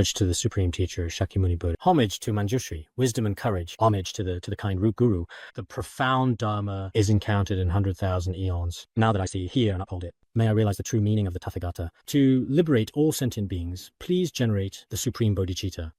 Homage to the Supreme Teacher, Shakyamuni Buddha. Homage to Manjushri, wisdom and courage. Homage to the kind root guru. The profound Dharma is encountered in 100,000 eons. Now that I see, hear, and uphold it, may I realize the true meaning of the Tathagata. To liberate all sentient beings, please generate the Supreme Bodhicitta.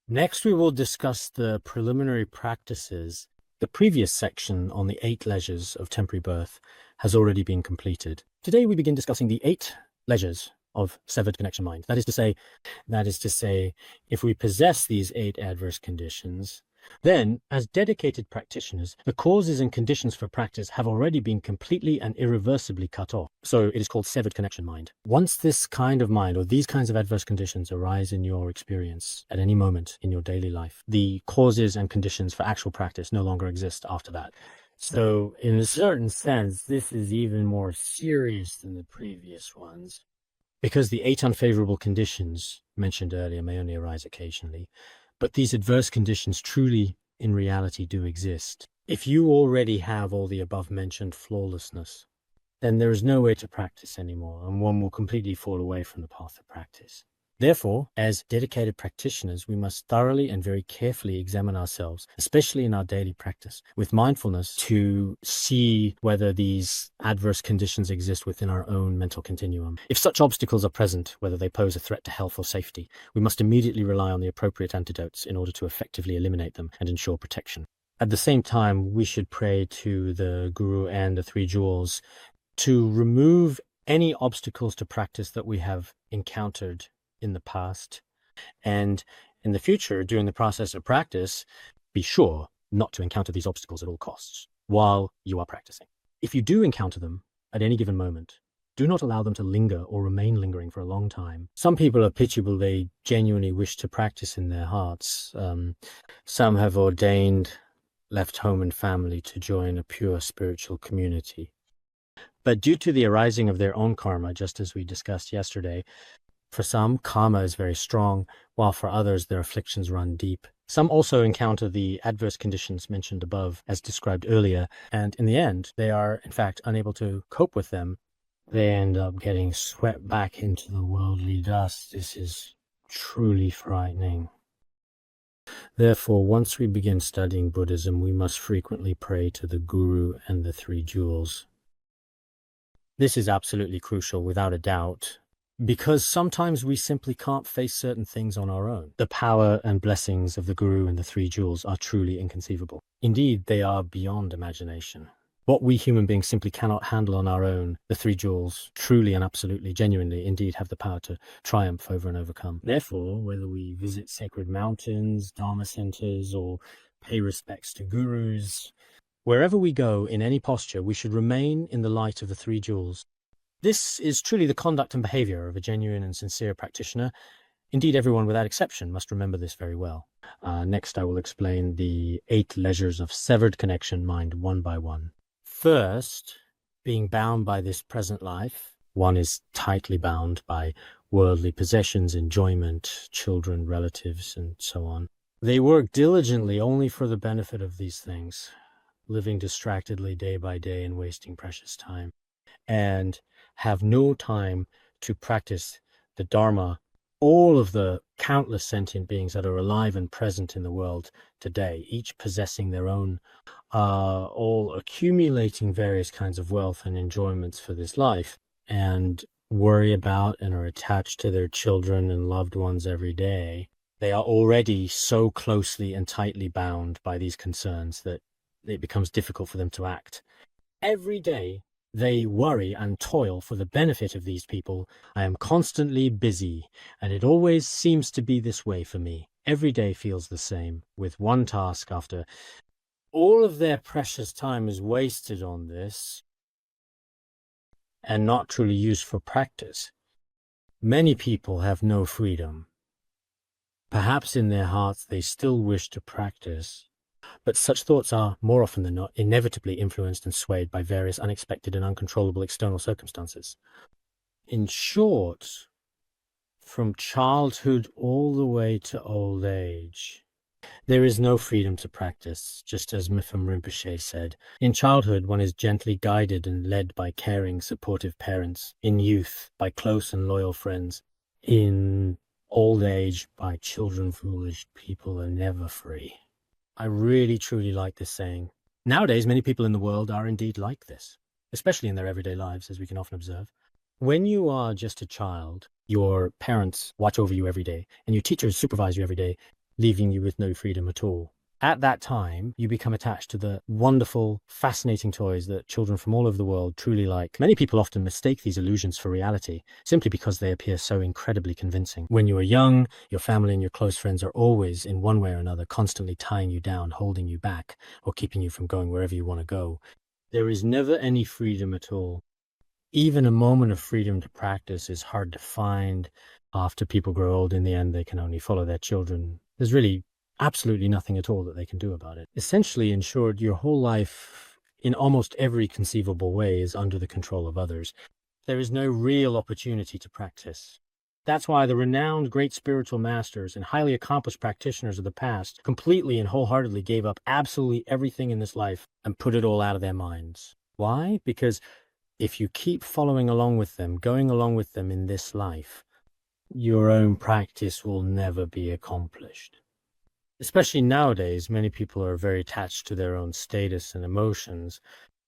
Next, we will discuss the preliminary practices. The previous section on the 8 leisures of temporary birth has already been completed. Today, we begin discussing the 8 leisures of severed connection mind. That is to say, if we possess these 8 adverse conditions, then, as dedicated practitioners, the causes and conditions for practice have already been completely and irreversibly cut off. So it is called severed connection mind. Once this kind of mind or these kinds of adverse conditions arise in your experience at any moment in your daily life, the causes and conditions for actual practice no longer exist after that. So in a certain sense, this is even more serious than the previous ones, because the 8 unfavorable conditions mentioned earlier may only arise occasionally. But these adverse conditions truly, in reality, do exist. If you already have all the above-mentioned flawlessness, then there is no way to practice anymore, and one will completely fall away from the path of practice. Therefore, as dedicated practitioners, we must thoroughly and very carefully examine ourselves, especially in our daily practice, with mindfulness to see whether these adverse conditions exist within our own mental continuum. If such obstacles are present, whether they pose a threat to health or safety, we must immediately rely on the appropriate antidotes in order to effectively eliminate them and ensure protection. At the same time, we should pray to the Guru and the 3 jewels to remove any obstacles to practice that we have encountered in the past, and in the future, during the process of practice, be sure not to encounter these obstacles at all costs while you are practicing. If you do encounter them at any given moment, do not allow them to linger or remain lingering for a long time. Some people are pitiable. They genuinely wish to practice in their hearts. Some have ordained, left home and family to join a pure spiritual community. But due to the arising of their own karma, just as we discussed yesterday, for some, karma is very strong, while for others, their afflictions run deep. Some also encounter the adverse conditions mentioned above, as described earlier, and in the end, they are, in fact, unable to cope with them. They end up getting swept back into the worldly dust. This is truly frightening. Therefore, once we begin studying Buddhism, we must frequently pray to the Guru and the 3 jewels. This is absolutely crucial, without a doubt, because sometimes we simply can't face certain things on our own. The power and blessings of the Guru and the 3 jewels are truly inconceivable. Indeed, they are beyond imagination. What we human beings simply cannot handle on our own, the 3 jewels truly and absolutely, genuinely, indeed have the power to triumph over and overcome. Therefore, whether we visit sacred mountains, Dharma centers, or pay respects to gurus, wherever we go in any posture, we should remain in the light of the 3 jewels. This is truly the conduct and behavior of a genuine and sincere practitioner. Indeed, everyone without exception must remember this very well. Next, I will explain the 8 leisures of severed connection mind one by one. First, being bound by this present life, one is tightly bound by worldly possessions, enjoyment, children, relatives, and so on. They work diligently only for the benefit of these things, living distractedly day by day and wasting precious time, and have no time to practice the Dharma. All of the countless sentient beings that are alive and present in the world today, each possessing their own, all accumulating various kinds of wealth and enjoyments for this life, and worry about and are attached to their children and loved ones every day. They are already so closely and tightly bound by these concerns that it becomes difficult for them to act. Every day, they worry and toil for the benefit of these people. I am constantly busy, and it always seems to be this way for me. Every day feels the same, with one task after. All of their precious time is wasted on this, and not truly used for practice. Many people have no freedom. Perhaps in their hearts they still wish to practice, but such thoughts are, more often than not, inevitably influenced and swayed by various unexpected and uncontrollable external circumstances. In short, from childhood all the way to old age, there is no freedom to practice, just as Mifam Rinpoche said. In childhood, one is gently guided and led by caring, supportive parents. In youth, by close and loyal friends. In Old age by children foolish people are never free. I really, truly like this saying. Nowadays, many people in the world are indeed like this, especially in their everyday lives, as we can often observe. When you are just a child, your parents watch over you every day, and your teachers supervise you every day, leaving you with no freedom at all. At that time, you become attached to the wonderful, fascinating toys that children from all over the world truly like. Many people often mistake these illusions for reality, simply because they appear so incredibly convincing. When you are young, your family and your close friends are always, in one way or another, constantly tying you down, holding you back, or keeping you from going wherever you want to go. There is never any freedom at all. Even a moment of freedom to practice is hard to find. After people grow old, in the end, they can only follow their children. There's really absolutely nothing at all that they can do about it. Essentially, in short, your whole life, in almost every conceivable way, is under the control of others. There is no real opportunity to practice. That's why the renowned great spiritual masters and highly accomplished practitioners of the past completely and wholeheartedly gave up absolutely everything in this life and put it all out of their minds. Why? Because if you keep following along with them, going along with them in this life, your own practice will never be accomplished. Especially nowadays, many people are very attached to their own status and emotions.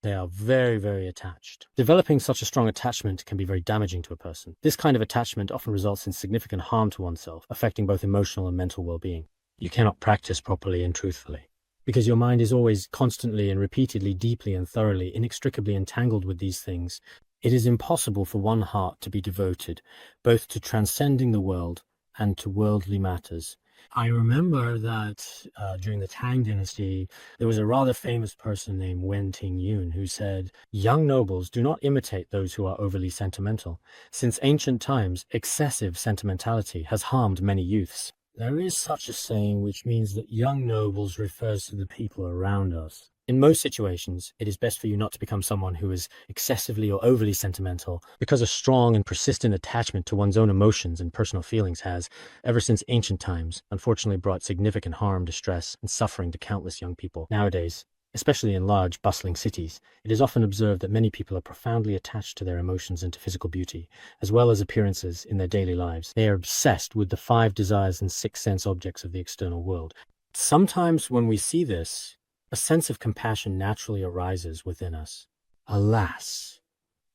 They are very, very attached. Developing such a strong attachment can be very damaging to a person. This kind of attachment often results in significant harm to oneself, affecting both emotional and mental well-being. You cannot practice properly and truthfully, because your mind is always constantly and repeatedly, deeply and thoroughly, inextricably entangled with these things. It is impossible for one heart to be devoted both to transcending the world and to worldly matters. I remember that during the Tang dynasty, there was a rather famous person named Wen Tingyun who said, "Young nobles, do not imitate those who are overly sentimental. Since ancient times, excessive sentimentality has harmed many youths." There is such a saying, which means that young nobles refers to the people around us. In most situations, it is best for you not to become someone who is excessively or overly sentimental, because a strong and persistent attachment to one's own emotions and personal feelings has, ever since ancient times, unfortunately brought significant harm, distress, and suffering to countless young people. Nowadays, especially in large, bustling cities, it is often observed that many people are profoundly attached to their emotions and to physical beauty, as well as appearances in their daily lives. They are obsessed with the 5 desires and 6 sense objects of the external world. Sometimes when we see this, a sense of compassion naturally arises within us. Alas,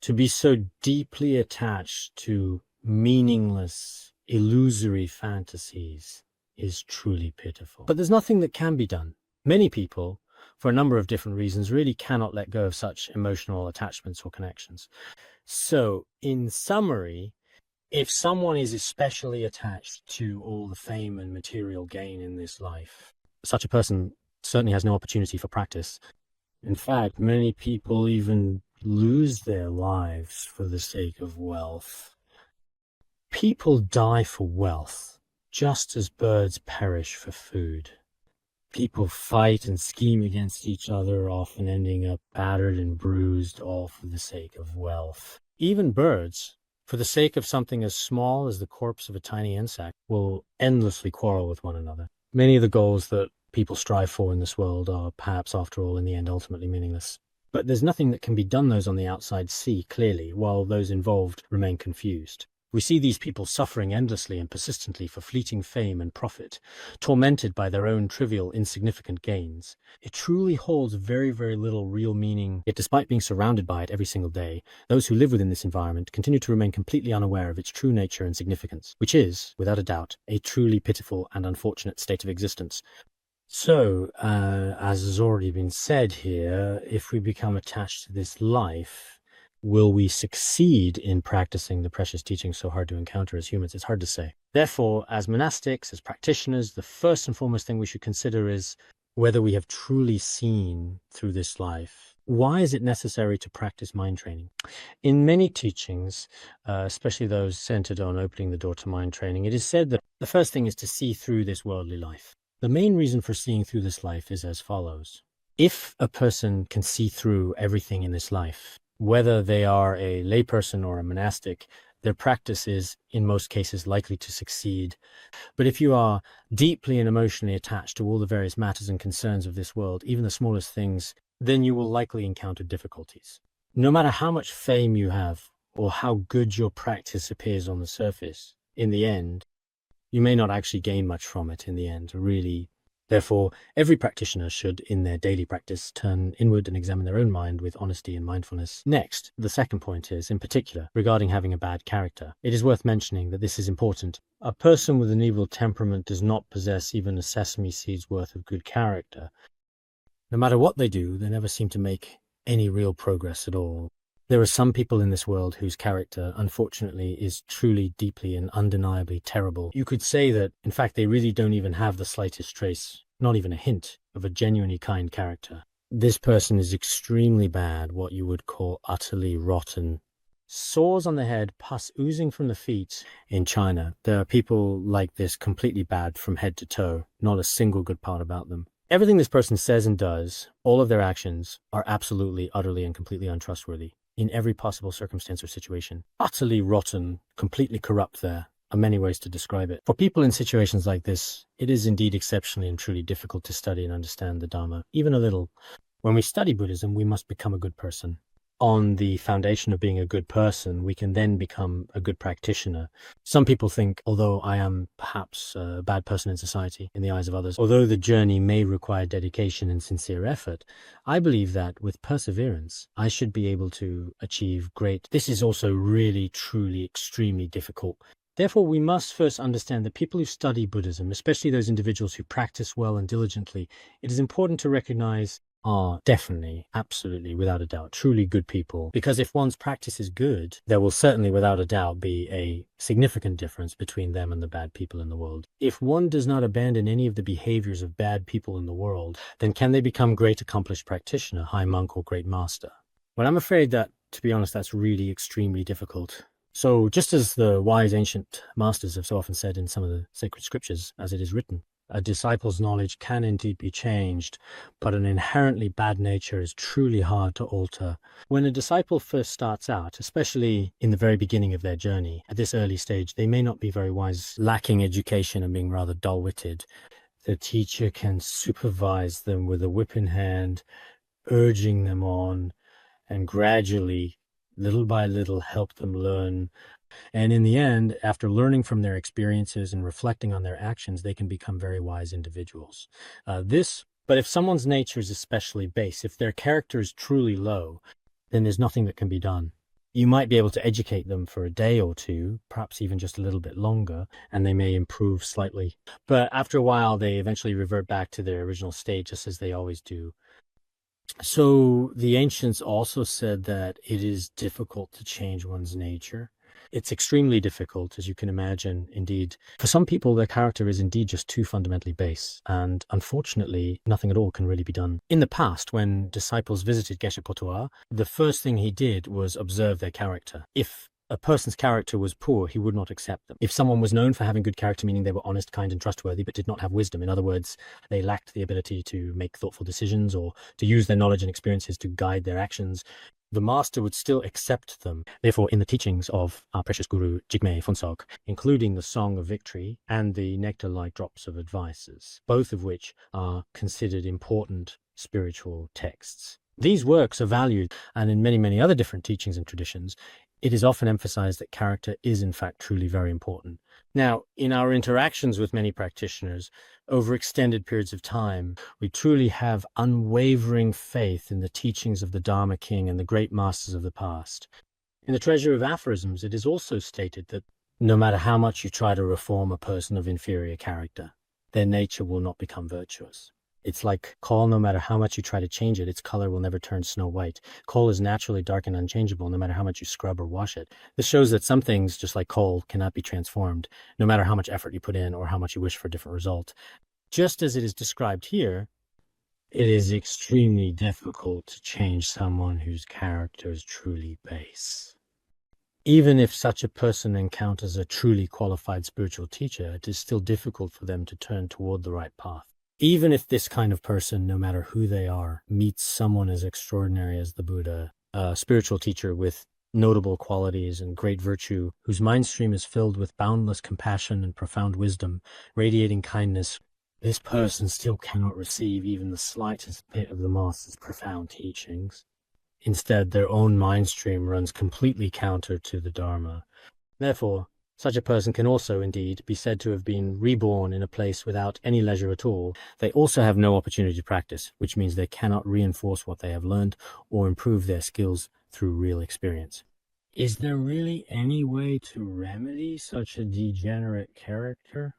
to be so deeply attached to meaningless, illusory fantasies is truly pitiful. But there's nothing that can be done. Many people, for a number of different reasons, really cannot let go of such emotional attachments or connections. So, in summary, if someone is especially attached to all the fame and material gain in this life, such a person certainly has no opportunity for practice. In fact, many people even lose their lives for the sake of wealth. People die for wealth, just as birds perish for food. People fight and scheme against each other, often ending up battered and bruised, all for the sake of wealth. Even birds, for the sake of something as small as the corpse of a tiny insect, will endlessly quarrel with one another. Many of the goals that people strive for in this world are perhaps, after all, in the end, ultimately meaningless. But there's nothing that can be done those on the outside see clearly, while those involved remain confused. We see these people suffering endlessly and persistently for fleeting fame and profit, tormented by their own trivial, insignificant gains. It truly holds very, very little real meaning, yet despite being surrounded by it every single day, those who live within this environment continue to remain completely unaware of its true nature and significance, which is, without a doubt, a truly pitiful and unfortunate state of existence. So, as has already been said here, if we become attached to this life, will we succeed in practicing the precious teachings so hard to encounter as humans? It's hard to say. Therefore, as monastics, as practitioners, the first and foremost thing we should consider is whether we have truly seen through this life. Why is it necessary to practice mind training? In many teachings, especially those centered on opening the door to mind training, it is said that the first thing is to see through this worldly life. The main reason for seeing through this life is as follows. If a person can see through everything in this life, whether they are a layperson or a monastic, their practice is, in most cases, likely to succeed. But if you are deeply and emotionally attached to all the various matters and concerns of this world, even the smallest things, then you will likely encounter difficulties. No matter how much fame you have or how good your practice appears on the surface, in the end, you may not actually gain much from it in the end, really. Therefore, every practitioner should, in their daily practice, turn inward and examine their own mind with honesty and mindfulness. Next, the second point is, in particular, regarding having a bad character. It is worth mentioning that this is important. A person with an evil temperament does not possess even a sesame seed's worth of good character. No matter what they do, they never seem to make any real progress at all. There are some people in this world whose character, unfortunately, is truly, deeply, and undeniably terrible. You could say that, in fact, they really don't even have the slightest trace, not even a hint, of a genuinely kind character. This person is extremely bad, what you would call utterly rotten. Sores on the head, pus oozing from the feet. In China, there are people like this completely bad from head to toe, not a single good part about them. Everything this person says and does, all of their actions, are absolutely, utterly, and completely untrustworthy. In every possible circumstance or situation. Utterly rotten, completely corrupt there are many ways to describe it. For people in situations like this, it is indeed exceptionally and truly difficult to study and understand the Dharma, even a little. When we study Buddhism, we must become a good person. On the foundation of being a good person, we can then become a good practitioner. Some people think, although I am perhaps a bad person in society, in the eyes of others, although the journey may require dedication and sincere effort, I believe that with perseverance, I should be able to achieve great. This is also really, truly, extremely difficult. Therefore, we must first understand that people who study Buddhism, especially those individuals who practice well and diligently, it is important to recognize are definitely, absolutely, without a doubt, truly good people. Because if one's practice is good, there will certainly, without a doubt, be a significant difference between them and the bad people in the world. If one does not abandon any of the behaviors of bad people in the world, then can they become great accomplished practitioner, high monk, or great master? Well, I'm afraid that, to be honest, that's really extremely difficult. So just as the wise ancient masters have so often said in some of the sacred scriptures, as it is written, a disciple's knowledge can indeed be changed, but an inherently bad nature is truly hard to alter. When a disciple first starts out, especially in the very beginning of their journey, at this early stage, they may not be very wise, lacking education and being rather dull-witted. The teacher can supervise them with a whip in hand, urging them on, and gradually, little by little, help them learn. And in the end, after learning from their experiences and reflecting on their actions, they can become very wise individuals. But if someone's nature is especially base, if their character is truly low, then there's nothing that can be done. You might be able to educate them for a day or two, perhaps even just a little bit longer, and they may improve slightly. But after a while, they eventually revert back to their original state, just as they always do. So the ancients also said that it is difficult to change one's nature. It's extremely difficult, as you can imagine, indeed. For some people, their character is indeed just too fundamentally base, and unfortunately, nothing at all can really be done. In the past, when disciples visited Geshe Potoa, the first thing he did was observe their character. If a person's character was poor, he would not accept them. If someone was known for having good character, meaning they were honest, kind, and trustworthy, but did not have wisdom, in other words, they lacked the ability to make thoughtful decisions or to use their knowledge and experiences to guide their actions, the master would still accept them. Therefore, in the teachings of our precious guru Jigme Phuntsog, including the Song of Victory and the Nectar-like Drops of Advices, both of which are considered important spiritual texts. These works are valued, and in many, many other different teachings and traditions, it is often emphasized that character is in fact truly very important. Now, in our interactions with many practitioners over extended periods of time, we truly have unwavering faith in the teachings of the Dharma King and the great masters of the past. In the Treasure of Aphorisms, it is also stated that no matter how much you try to reform a person of inferior character, their nature will not become virtuous. It's like coal, no matter how much you try to change it, its color will never turn snow white. Coal is naturally dark and unchangeable, no matter how much you scrub or wash it. This shows that some things, just like coal, cannot be transformed, no matter how much effort you put in or how much you wish for a different result. Just as it is described here, it is extremely difficult to change someone whose character is truly base. Even if such a person encounters a truly qualified spiritual teacher, it is still difficult for them to turn toward the right path. Even if this kind of person, no matter who they are, meets someone as extraordinary as the Buddha, a spiritual teacher with notable qualities and great virtue, whose mind stream is filled with boundless compassion and profound wisdom, radiating kindness, this person still cannot receive even the slightest bit of the Master's profound teachings. Instead, their own mind stream runs completely counter to the Dharma. Therefore, Such a person can also, indeed, be said to have been reborn in a place without any leisure at all. They also have no opportunity to practice, which means they cannot reinforce what they have learned or improve their skills through real experience. Is there really any way to remedy such a degenerate character?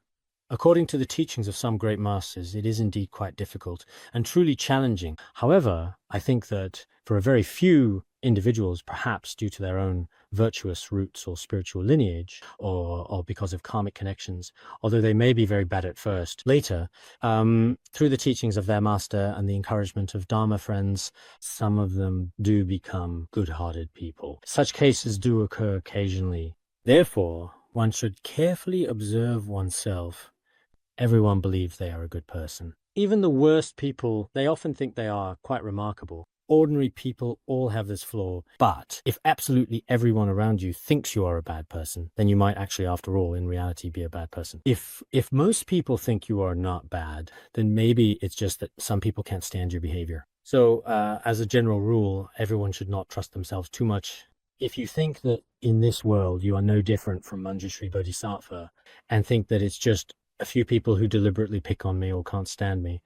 According to the teachings of some great masters, it is indeed quite difficult and truly challenging. However, I think that for a very few individuals, perhaps due to their own virtuous roots or spiritual lineage, or because of karmic connections, although they may be very bad at first, later, through the teachings of their master and the encouragement of Dharma friends, some of them do become good-hearted people. Such cases do occur occasionally. Therefore, one should carefully observe oneself. Everyone believes they are a good person. Even the worst people, they often think they are quite remarkable. Ordinary people all have this flaw, but if absolutely everyone around you thinks you are a bad person, then you might actually, after all, in reality, be a bad person. If most people think you are not bad, then maybe it's just that some people can't stand your behavior. So, as a general rule, everyone should not trust themselves too much. If you think that in this world you are no different from Manjushri Bodhisattva and think that it's just a few people who deliberately pick on me or can't stand me,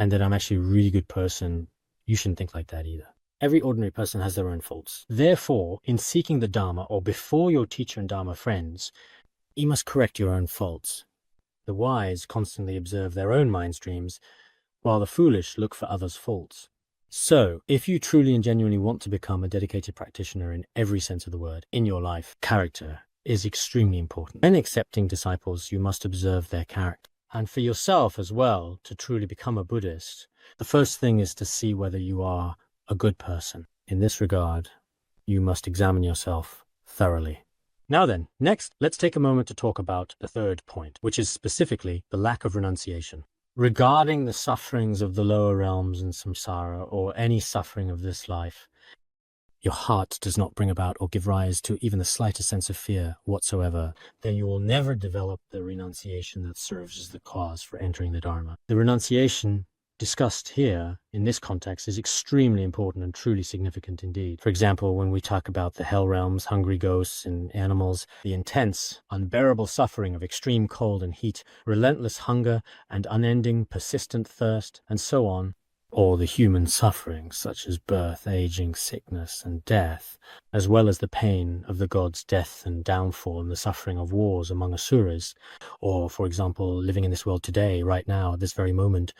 and that I'm actually a really good person, you shouldn't think like that either. Every ordinary person has their own faults. Therefore, in seeking the Dharma or before your teacher and Dharma friends, you must correct your own faults. The wise constantly observe their own mind streams, while the foolish look for others' faults. So, if you truly and genuinely want to become a dedicated practitioner in every sense of the word in your life, character is extremely important. When accepting disciples, you must observe their character. And for yourself as well, to truly become a Buddhist, the first thing is to see whether you are a good person. In this regard, you must examine yourself thoroughly. Now then, next, let's take a moment to talk about the third point, which is specifically the lack of renunciation. Regarding the sufferings of the lower realms and samsara, or any suffering of this life, your heart does not bring about or give rise to even the slightest sense of fear whatsoever, then you will never develop the renunciation that serves as the cause for entering the Dharma. The renunciation discussed here in this context is extremely important and truly significant indeed. For example, when we talk about the hell realms, hungry ghosts and animals, the intense, unbearable suffering of extreme cold and heat, relentless hunger and unending, persistent thirst, and so on, or the human suffering such as birth, aging, sickness, and death, as well as the pain of the gods' death and downfall and the suffering of wars among asuras, or, for example, living in this world today, right now, at this very moment,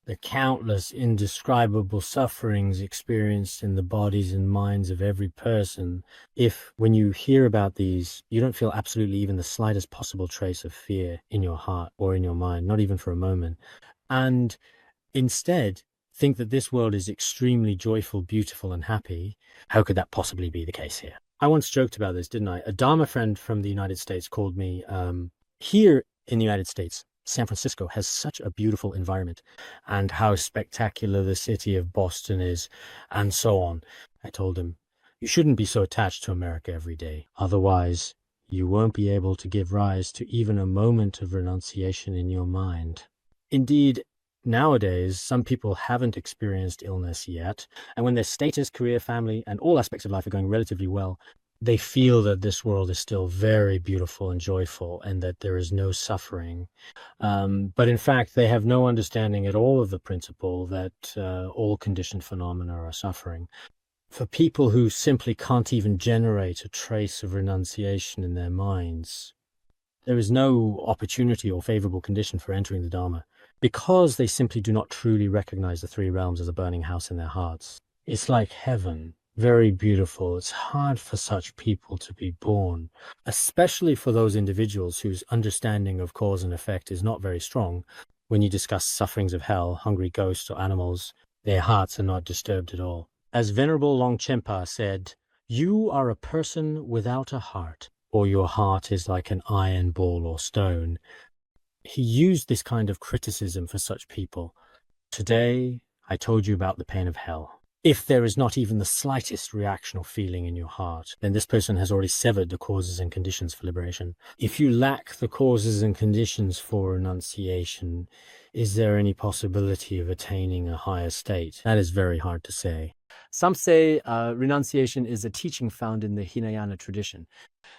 the countless indescribable sufferings experienced in the bodies and minds of every person. If, when you hear about these, you don't feel absolutely even the slightest possible trace of fear in your heart or in your mind, not even for a moment, and instead think that this world is extremely joyful, beautiful, and happy, how could that possibly be the case here? I once joked about this, didn't I? A Dharma friend from the United States called me, here in the United States, San Francisco has such a beautiful environment, and how spectacular the city of Boston is, and so on. I told him, you shouldn't be so attached to America every day. Otherwise, you won't be able to give rise to even a moment of renunciation in your mind. Indeed, nowadays, some people haven't experienced illness yet, and when their status, career, family, and all aspects of life are going relatively well, they feel that this world is still very beautiful and joyful and that there is no suffering. But in fact, they have no understanding at all of the principle that all conditioned phenomena are suffering. For people who simply can't even generate a trace of renunciation in their minds, there is no opportunity or favorable condition for entering the Dharma, because they simply do not truly recognize the three realms as a burning house in their hearts. It's like heaven. Very beautiful. It's hard for such people to be born, especially for those individuals whose understanding of cause and effect is not very strong. When you discuss sufferings of hell, hungry ghosts, or animals, their hearts are not disturbed at all. As Venerable Longchenpa said, "You are a person without a heart, or your heart is like an iron ball or stone." He used this kind of criticism for such people. Today, I told you about the pain of hell. If there is not even the slightest reaction or feeling in your heart, then this person has already severed the causes and conditions for liberation. If you lack the causes and conditions for renunciation, is there any possibility of attaining a higher state? That is very hard to say. Some say renunciation is a teaching found in the Hinayana tradition.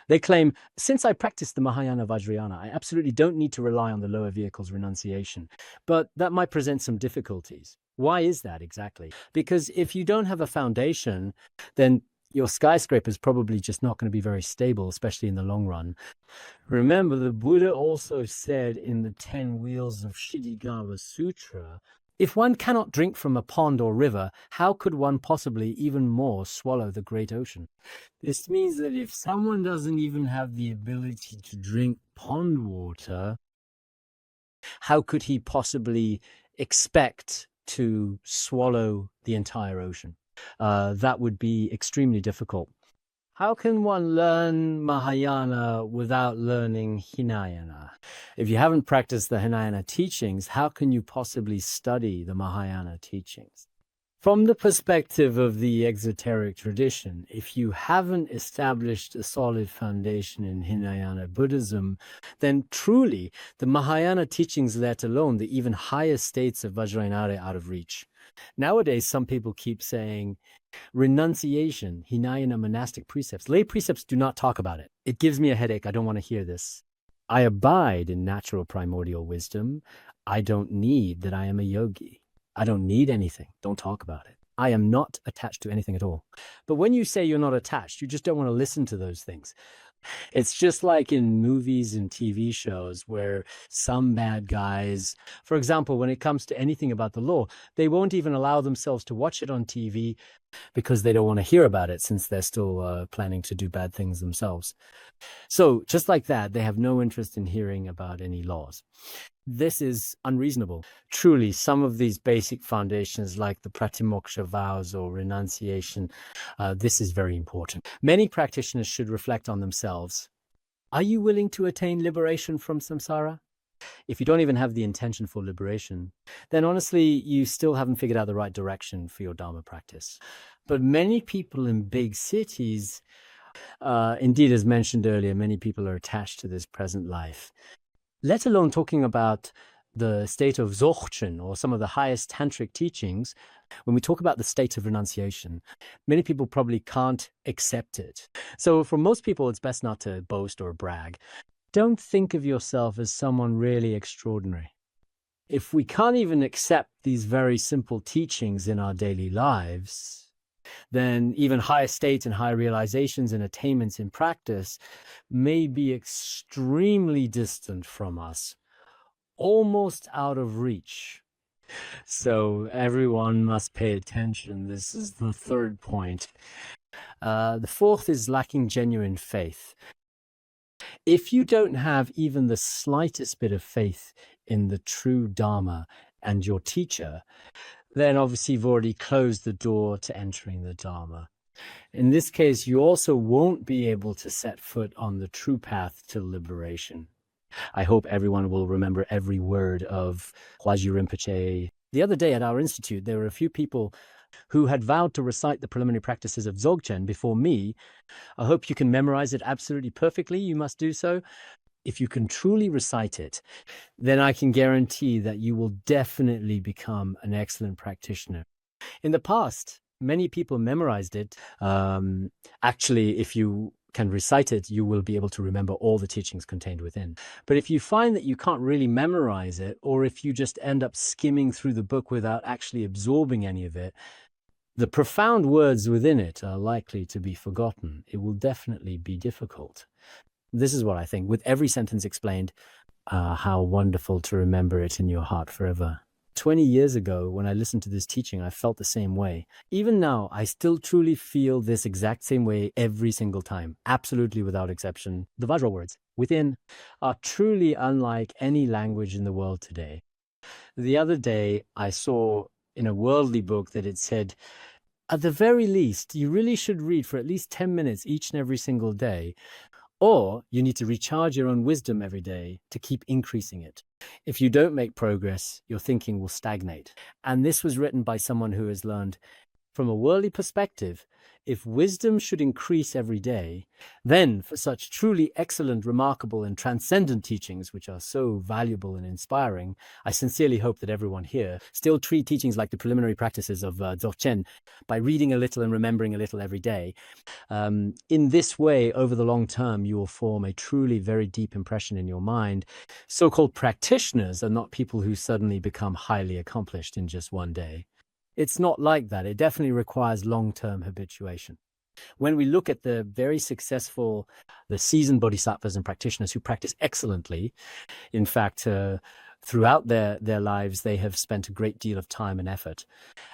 They claim, since I practice the Mahayana Vajrayana, I absolutely don't need to rely on the lower vehicle's renunciation. But that might present some difficulties. Why is that exactly? Because if you don't have a foundation, then your skyscraper is probably just not going to be very stable, especially in the long run. Remember, the Buddha also said in the 10 Wheels of Shidigawa Sutra, if one cannot drink from a pond or river, how could one possibly even more swallow the great ocean? This means that if someone doesn't even have the ability to drink pond water, how could he possibly expect to swallow the entire ocean? That would be extremely difficult. How can one learn Mahayana without learning Hinayana? If you haven't practiced the Hinayana teachings, how can you possibly study the Mahayana teachings? From the perspective of the exoteric tradition, if you haven't established a solid foundation in Hinayana Buddhism, then truly the Mahayana teachings, let alone the even higher states of Vajrayana, are out of reach. Nowadays, some people keep saying, renunciation, Hinayana monastic precepts. Lay precepts do not talk about it. It gives me a headache. I don't want to hear this. I abide in natural primordial wisdom. I don't need that I am a yogi. I don't need anything. Don't talk about it. I am not attached to anything at all. But when you say you're not attached, you just don't want to listen to those things. It's just like in movies and TV shows where some bad guys, for example, when it comes to anything about the law, they won't even allow themselves to watch it on TV because they don't want to hear about it since they're still planning to do bad things themselves. So just like that, they have no interest in hearing about any laws. This is unreasonable. Truly, some of these basic foundations like the pratimoksha vows or renunciation, this is very important. Many practitioners should reflect on themselves. Are you willing to attain liberation from samsara? If you don't even have the intention for liberation, then honestly, you still haven't figured out the right direction for your Dharma practice. But many people in big cities, indeed, as mentioned earlier, many people are attached to this present life. Let alone talking about the state of Dzogchen or some of the highest tantric teachings, when we talk about the state of renunciation, many people probably can't accept it. So for most people, it's best not to boast or brag. Don't think of yourself as someone really extraordinary. If we can't even accept these very simple teachings in our daily lives, then even higher states and higher realizations and attainments in practice may be extremely distant from us, almost out of reach. So everyone must pay attention. This is the third point. The fourth is lacking genuine faith. If you don't have even the slightest bit of faith in the true Dharma and your teacher, then obviously you've already closed the door to entering the Dharma. In this case, you also won't be able to set foot on the true path to liberation. I hope everyone will remember every word of Huaji Rinpoche. The other day at our institute, there were a few people who had vowed to recite the preliminary practices of Dzogchen before me. I hope you can memorize it absolutely perfectly. You must do so. If you can truly recite it, then I can guarantee that you will definitely become an excellent practitioner. In the past, many people memorized it. Actually, if you can recite it, you will be able to remember all the teachings contained within. But if you find that you can't really memorize it, or if you just end up skimming through the book without actually absorbing any of it, the profound words within it are likely to be forgotten. It will definitely be difficult. This is what I think. With every sentence explained, how wonderful to remember it in your heart forever. 20 years ago, when I listened to this teaching, I felt the same way. Even now, I still truly feel this exact same way every single time, absolutely without exception. The Vajra words within are truly unlike any language in the world today. The other day, I saw in a worldly book that it said, at the very least, you really should read for at least 10 minutes each and every single day, or you need to recharge your own wisdom every day to keep increasing it. If you don't make progress, your thinking will stagnate. And this was written by someone who has learned From a worldly perspective, if wisdom should increase every day, then for such truly excellent, remarkable, and transcendent teachings, which are so valuable and inspiring, I sincerely hope that everyone here still treat teachings like the preliminary practices of Dzogchen by reading a little and remembering a little every day. In this way, over the long term, you will form a truly very deep impression in your mind. So-called practitioners are not people who suddenly become highly accomplished in just one day. It's not like that. It definitely requires long-term habituation. When we look at the very successful, the seasoned bodhisattvas and practitioners who practice excellently, in fact, throughout their lives, they have spent a great deal of time and effort,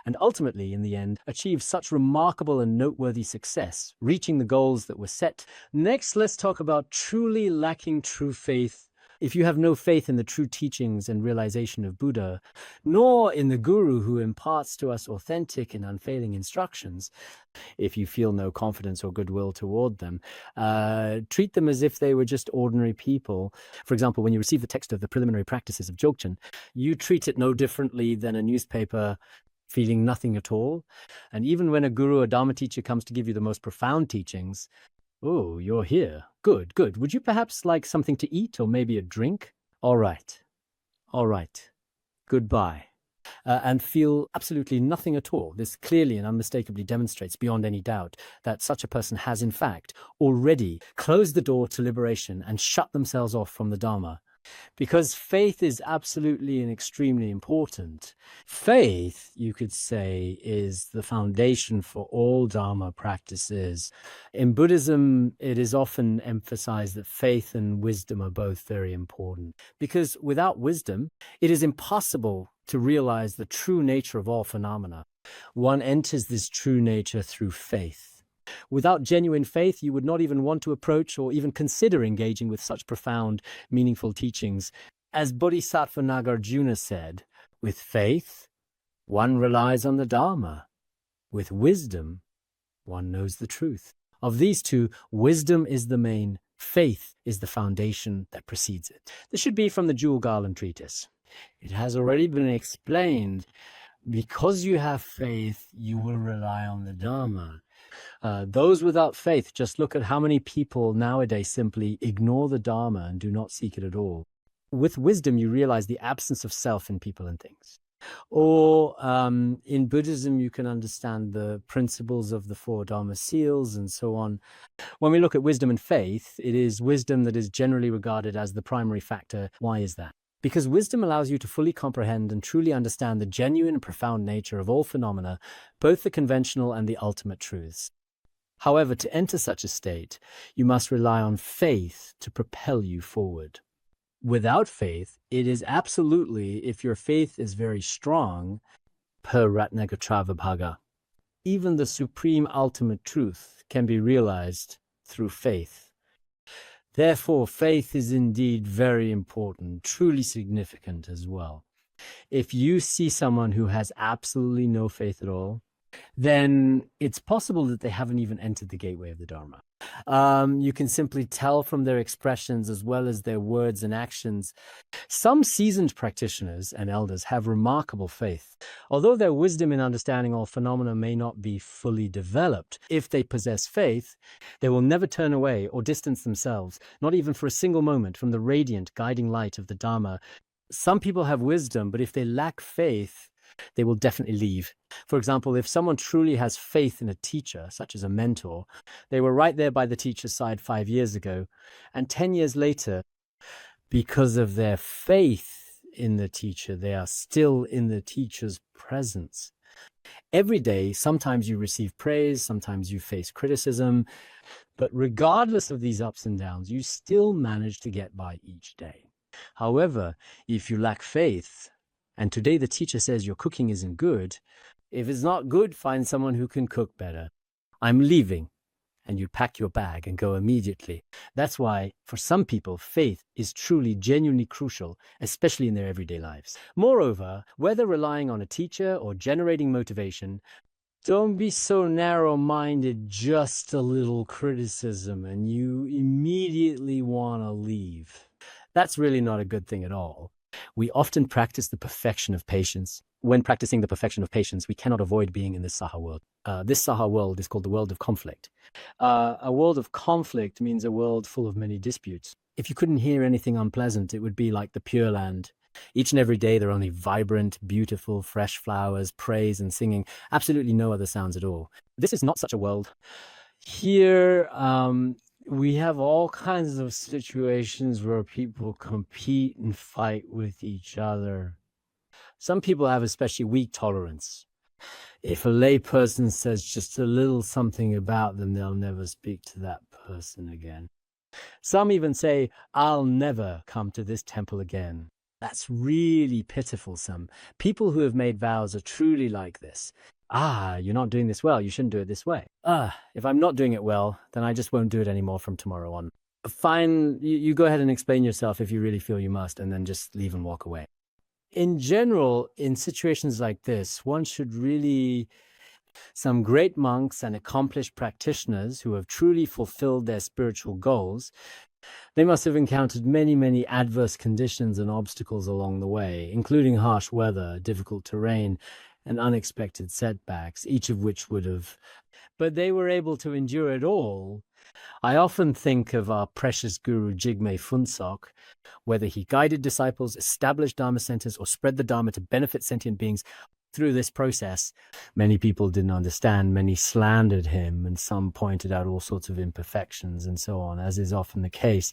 and ultimately, in the end, achieved such remarkable and noteworthy success, reaching the goals that were set. Next, let's talk about truly lacking true faith. If you have no faith in the true teachings and realization of Buddha, nor in the Guru who imparts to us authentic and unfailing instructions, if you feel no confidence or goodwill toward them, treat them as if they were just ordinary people. For example, when you receive the text of the preliminary practices of Dzogchen, you treat it no differently than a newspaper, feeling nothing at all. And even when a guru or Dharma teacher comes to give you the most profound teachings, oh, you're here. Good, good. Would you perhaps like something to eat or maybe a drink? All right. All right. Goodbye. And feel absolutely nothing at all. This clearly and unmistakably demonstrates beyond any doubt that such a person has, in fact, already closed the door to liberation and shut themselves off from the Dharma. Because faith is absolutely and extremely important. Faith, you could say, is the foundation for all Dharma practices. In Buddhism, it is often emphasized that faith and wisdom are both very important. Because without wisdom, it is impossible to realize the true nature of all phenomena. One enters this true nature through faith. Without genuine faith, you would not even want to approach or even consider engaging with such profound, meaningful teachings. As Bodhisattva Nagarjuna said, with faith, one relies on the Dharma. With wisdom, one knows the truth. Of these two, wisdom is the main, faith is the foundation that precedes it. This should be from the Jewel Garland Treatise. It has already been explained. Because you have faith, you will rely on the Dharma. Those without faith, just look at how many people nowadays simply ignore the Dharma and do not seek it at all. With wisdom, you realize the absence of self in people and things. Or in Buddhism, you can understand the principles of the four Dharma seals and so on. When we look at wisdom and faith, it is wisdom that is generally regarded as the primary factor. Why is that? Because wisdom allows you to fully comprehend and truly understand the genuine and profound nature of all phenomena, both the conventional and the ultimate truths. However, to enter such a state, you must rely on faith to propel you forward. Without faith, it is absolutely, if your faith is very strong, per Ratnagotravibhaga. Even the supreme ultimate truth can be realized through faith. Therefore, faith is indeed very important, truly significant as well. If you see someone who has absolutely no faith at all, then it's possible that they haven't even entered the gateway of the Dharma. You can simply tell from their expressions as well as their words and actions. Some seasoned practitioners and elders have remarkable faith. Although their wisdom in understanding all phenomena may not be fully developed, if they possess faith, they will never turn away or distance themselves, not even for a single moment, from the radiant guiding light of the Dharma. Some people have wisdom, but if they lack faith, they will definitely leave. For example, if someone truly has faith in a teacher, such as a mentor, they were right there by the teacher's side 5 years ago, and 10 years later, because of their faith in the teacher, they are still in the teacher's presence. Every day, sometimes you receive praise, sometimes you face criticism, but regardless of these ups and downs, you still manage to get by each day. However, if you lack faith, and today the teacher says your cooking isn't good, if it's not good, find someone who can cook better. I'm leaving. And you pack your bag and go immediately. That's why, for some people, faith is truly, genuinely crucial, especially in their everyday lives. Moreover, whether relying on a teacher or generating motivation, don't be so narrow-minded, just a little criticism, and you immediately want to leave. That's really not a good thing at all. We often practice the perfection of patience. When practicing the perfection of patience, we cannot avoid being in this Saha world. This Saha world is called the world of conflict. A world of conflict means a world full of many disputes. If you couldn't hear anything unpleasant, it would be like the Pure Land. Each and every day there are only vibrant, beautiful, fresh flowers, praise and singing, absolutely no other sounds at all. This is not such a world. Here, we have all kinds of situations where people compete and fight with each other. Some people have especially weak tolerance. If a lay person says just a little something about them, they'll never speak to that person again. Some even say, I'll never come to this temple again. That's really pitiful. Some people who have made vows are truly like this. You're not doing this well. You shouldn't do it this way. If I'm not doing it well, then I just won't do it anymore from tomorrow on. Fine, you go ahead and explain yourself if you really feel you must, and then just leave and walk away. In general, in situations like this, one should really... Some great monks and accomplished practitioners who have truly fulfilled their spiritual goals, they must have encountered many, many adverse conditions and obstacles along the way, including harsh weather, difficult terrain, and unexpected setbacks, each of which would have... But they were able to endure it all. I often think of our precious guru Jigme Phuntsok, whether he guided disciples, established Dharma centers, or spread the Dharma to benefit sentient beings. Through this process, many people didn't understand, many slandered him, and some pointed out all sorts of imperfections and so on, as is often the case.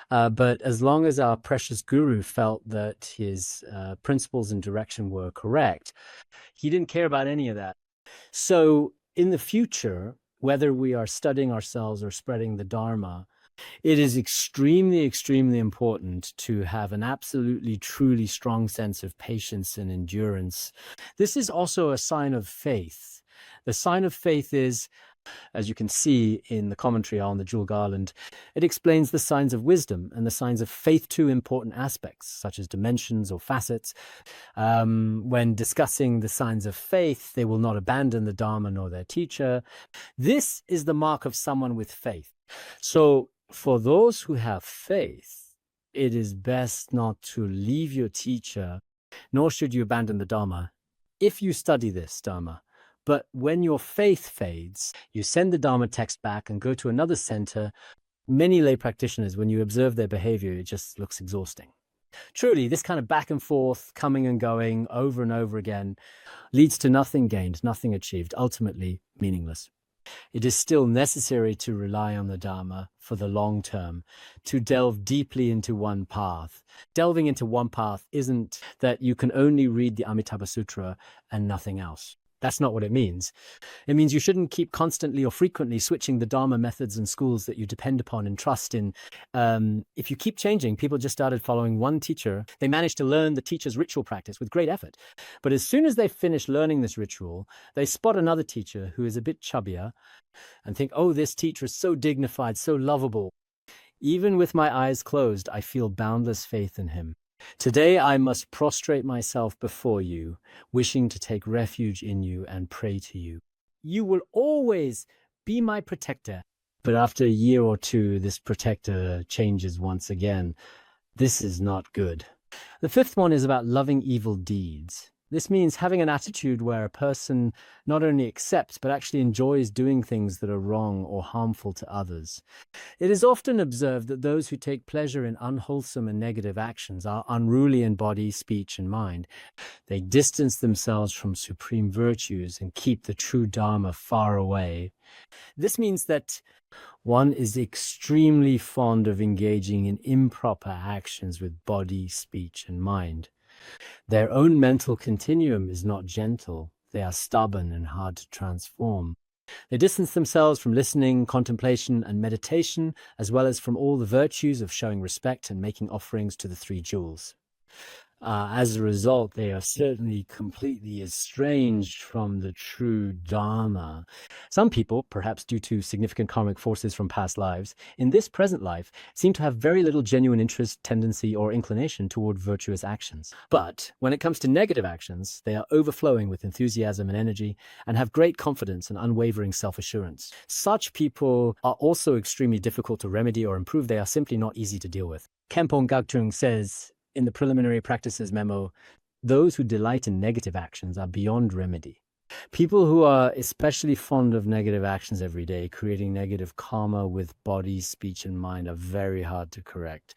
But as long as our precious guru felt that his principles and direction were correct, he didn't care about any of that. So in the future, whether we are studying ourselves or spreading the Dharma, it is extremely, extremely important to have an absolutely, truly strong sense of patience and endurance. This is also a sign of faith. The sign of faith is, as you can see in the commentary on the Jewel Garland, it explains the signs of wisdom and the signs of faith to important aspects, such as dimensions or facets. When discussing the signs of faith, they will not abandon the Dharma nor their teacher. This is the mark of someone with faith. So, for those who have faith, it is best not to leave your teacher, nor should you abandon the Dharma, if you study this Dharma. But when your faith fades, you send the Dharma text back and go to another center. Many lay practitioners, when you observe their behavior, it just looks exhausting. Truly, this kind of back and forth, coming and going, over and over again, leads to nothing gained, nothing achieved, ultimately meaningless. It is still necessary to rely on the Dharma for the long term, to delve deeply into one path. Delving into one path isn't that you can only read the Amitabha Sutra and nothing else. That's not what it means. It means you shouldn't keep constantly or frequently switching the Dharma methods and schools that you depend upon and trust in. If you keep changing, people just started following one teacher. They managed to learn the teacher's ritual practice with great effort. But as soon as they finish learning this ritual, they spot another teacher who is a bit chubbier and think, oh, this teacher is so dignified, so lovable. Even with my eyes closed, I feel boundless faith in him. Today I must prostrate myself before you, wishing to take refuge in you and pray to you. You will always be my protector. But after a year or two, this protector changes once again. This is not good. The fifth one is about loving evil deeds. This means having an attitude where a person not only accepts, but actually enjoys doing things that are wrong or harmful to others. It is often observed that those who take pleasure in unwholesome and negative actions are unruly in body, speech, and mind. They distance themselves from supreme virtues and keep the true Dharma far away. This means that one is extremely fond of engaging in improper actions with body, speech, and mind. Their own mental continuum is not gentle. They are stubborn and hard to transform. They distance themselves from listening, contemplation, and meditation, as well as from all the virtues of showing respect and making offerings to the three jewels. As a result, they are certainly completely estranged from the true Dharma. Some people, perhaps due to significant karmic forces from past lives, in this present life seem to have very little genuine interest, tendency, or inclination toward virtuous actions. But when it comes to negative actions, they are overflowing with enthusiasm and energy and have great confidence and unwavering self-assurance. Such people are also extremely difficult to remedy or improve. They are simply not easy to deal with. Khenpo Ngakchung says, in the Preliminary Practices memo, Those who delight in negative actions are beyond remedy. People who are especially fond of negative actions every day, creating negative karma with body, speech, and mind, are very hard to correct.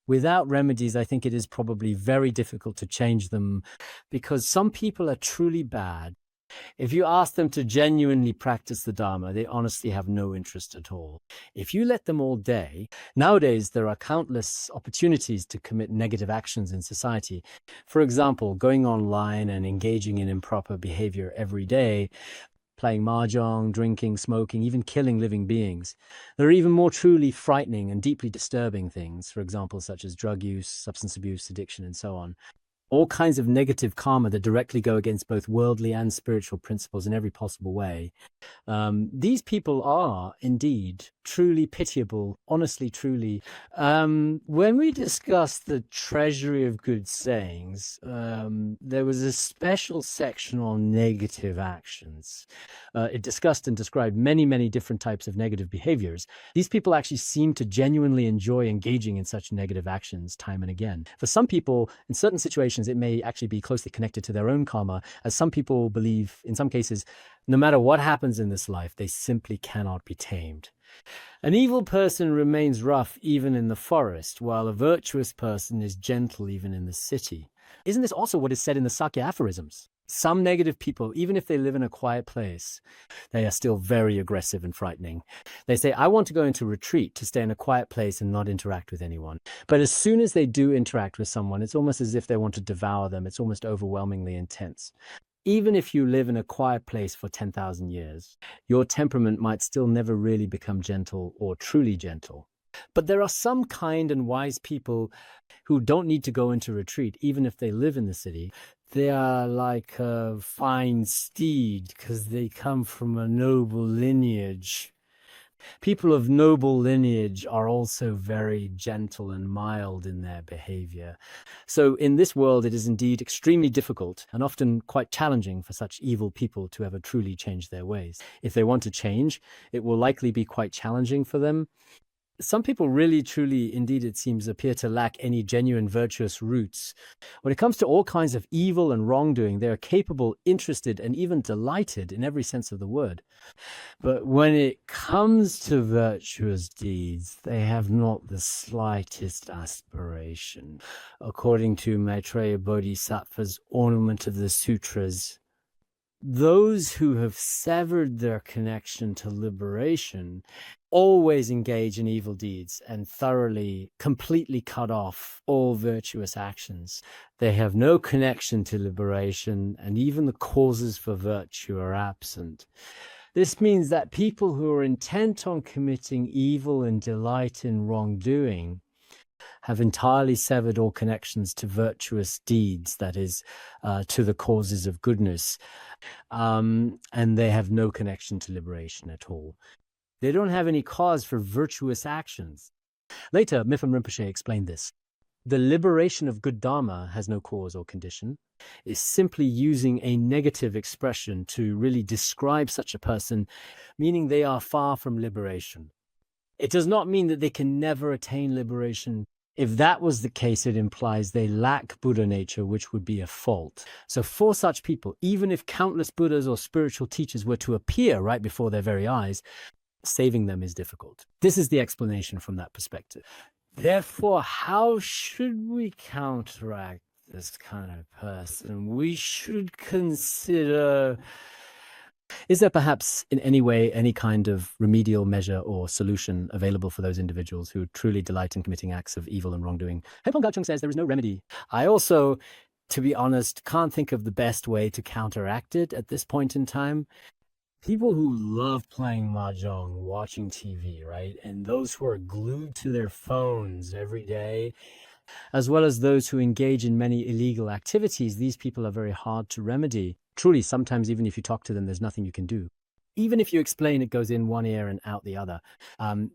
Without remedies, I think it is probably very difficult to change them, because some people are truly bad. If you ask them to genuinely practice the Dharma, they honestly have no interest at all. If you let them all day, nowadays there are countless opportunities to commit negative actions in society. For example, going online and engaging in improper behavior every day, playing mahjong, drinking, smoking, even killing living beings. There are even more truly frightening and deeply disturbing things, for example, such as drug use, substance abuse, addiction, and so on. All kinds of negative karma that directly go against both worldly and spiritual principles in every possible way. These people are indeed truly pitiable, honestly, truly. When we discussed the treasury of good sayings, there was a special section on negative actions. It discussed and described many, many different types of negative behaviors. These people actually seem to genuinely enjoy engaging in such negative actions time and again. For some people, in certain situations, it may actually be closely connected to their own karma, as some people believe, in some cases, no matter what happens in this life, they simply cannot be tamed. An evil person remains rough even in the forest, while a virtuous person is gentle even in the city. Isn't this also what is said in the Sakya aphorisms? Some negative people, even if they live in a quiet place, they are still very aggressive and frightening. They say, I want to go into retreat to stay in a quiet place and not interact with anyone. But as soon as they do interact with someone, it's almost as if they want to devour them. It's almost overwhelmingly intense. Even if you live in a quiet place for 10,000 years, your temperament might still never really become gentle or truly gentle. But there are some kind and wise people who don't need to go into retreat, even if they live in the city. They are like a fine steed because they come from a noble lineage. People of noble lineage are also very gentle and mild in their behavior. So in this world, it is indeed extremely difficult and often quite challenging for such evil people to ever truly change their ways. If they want to change, it will likely be quite challenging for them. Some people really, truly, indeed, it seems, appear to lack any genuine virtuous roots. When it comes to all kinds of evil and wrongdoing, they are capable, interested, and even delighted in every sense of the word. But when it comes to virtuous deeds, they have not the slightest aspiration. According to Maitreya Bodhisattva's Ornament of the Sutras, those who have severed their connection to liberation always engage in evil deeds and thoroughly, completely cut off all virtuous actions. They have no connection to liberation, and even the causes for virtue are absent. This means that people who are intent on committing evil and delight in wrongdoing have entirely severed all connections to virtuous deeds, that is, to the causes of goodness, and they have no connection to liberation at all. They don't have any cause for virtuous actions. Later, Mipham Rinpoche explained this. The liberation of good Dharma has no cause or condition. It's simply using a negative expression to really describe such a person, meaning they are far from liberation. It does not mean that they can never attain liberation. If that was the case, it implies they lack Buddha nature, which would be a fault. So for such people, even if countless Buddhas or spiritual teachers were to appear right before their very eyes, saving them is difficult. This is the explanation from that perspective. Therefore, how should we counteract this kind of person? We should consider, is there perhaps in any way any kind of remedial measure or solution available for those individuals who truly delight in committing acts of evil and wrongdoing? Khenpo Sodargye says there is no remedy. I also, to be honest, can't think of the best way to counteract it at this point in time. People who love playing mahjong, watching TV, right? And those who are glued to their phones every day, as well as those who engage in many illegal activities, these people are very hard to remedy. Truly, sometimes even if you talk to them, there's nothing you can do. Even if you explain it goes in one ear and out the other,